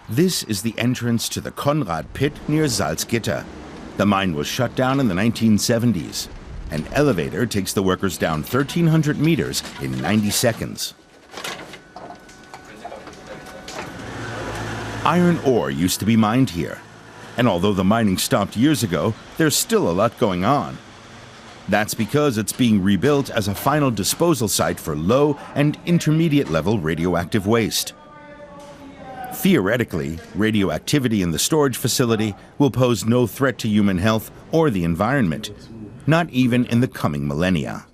This is the entrance to the Konrad pit near Salzgitter. The mine was shut down in the 1970s. An elevator takes the workers down 1,300 meters in 90 seconds. Iron ore used to be mined here. And although the mining stopped years ago, there's still a lot going on. That's because it's being rebuilt as a final disposal site for low and intermediate level radioactive waste. Theoretically, radioactivity in the storage facility will pose no threat to human health or the environment, not even in the coming millennia.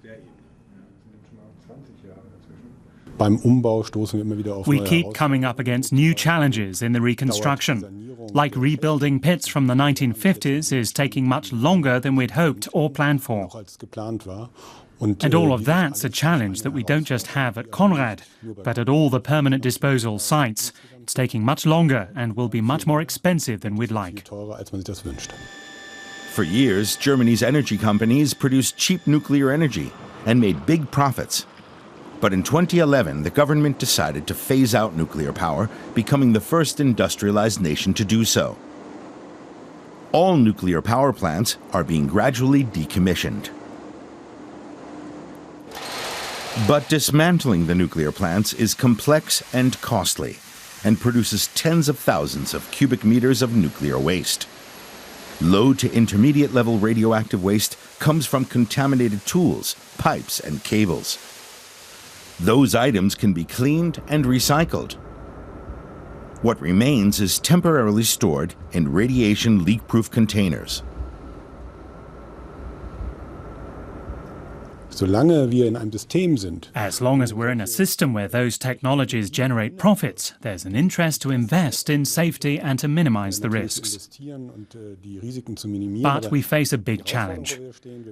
We keep coming up against new challenges in the reconstruction. Like rebuilding pits from the 1950s is taking much longer than we'd hoped or planned for. And all of that's a challenge that we don't just have at Konrad, but at all the permanent disposal sites. It's taking much longer and will be much more expensive than we'd like. For years, Germany's energy companies produced cheap nuclear energy and made big profits. But in 2011, the government decided to phase out nuclear power, becoming the first industrialized nation to do so. All nuclear power plants are being gradually decommissioned. But dismantling the nuclear plants is complex and costly, and produces tens of thousands of cubic meters of nuclear waste. Low to intermediate level radioactive waste comes from contaminated tools, pipes, and cables. Those items can be cleaned and recycled. What remains is temporarily stored in radiation leak-proof containers. As long as we're in a system where those technologies generate profits, there's an interest to invest in safety and to minimize the risks. But we face a big challenge.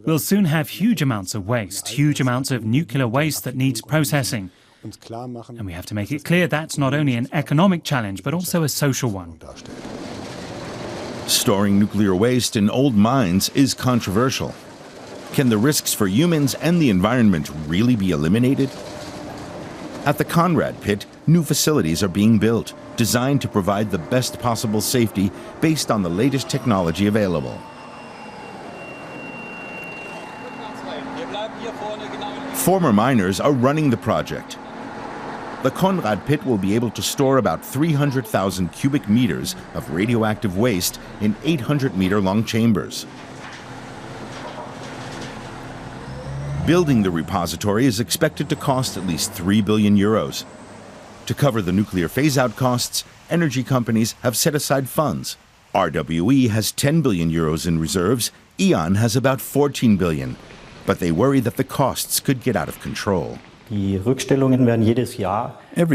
We'll soon have huge amounts of waste, huge amounts of nuclear waste that needs processing. And we have to make it clear that's not only an economic challenge, but also a social one. Storing nuclear waste in old mines is controversial. Can the risks for humans and the environment really be eliminated? At the Konrad pit, new facilities are being built, designed to provide the best possible safety based on the latest technology available. Former miners are running the project. The Konrad pit will be able to store about 300,000 cubic meters of radioactive waste in 800-meter-long chambers. Building the repository is expected to cost at least 3 billion euros. To cover the nuclear phase-out costs, energy companies have set aside funds. RWE has 10 billion euros in reserves, E.ON has about 14 billion. But they worry that the costs could get out of control. Every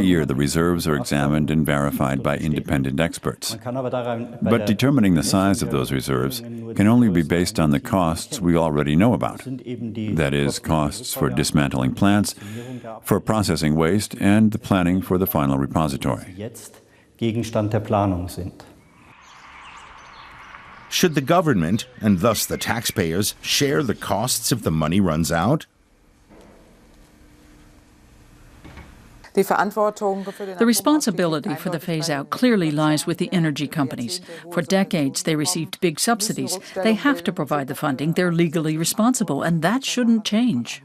year the reserves are examined and verified by independent experts. But determining the size of those reserves can only be based on the costs we already know about. That is, costs for dismantling plants, for processing waste, and the planning for the final repository. Should the government, and thus the taxpayers, share the costs if the money runs out? The responsibility for the phase-out clearly lies with the energy companies. For decades, they received big subsidies. They have to provide the funding. They're legally responsible, and that shouldn't change.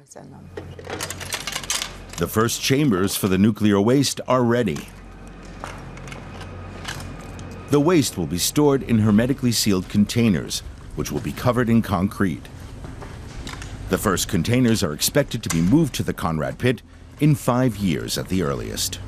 The first chambers for the nuclear waste are ready. The waste will be stored in hermetically sealed containers, which will be covered in concrete. The first containers are expected to be moved to the Konrad pit in 5 years at the earliest.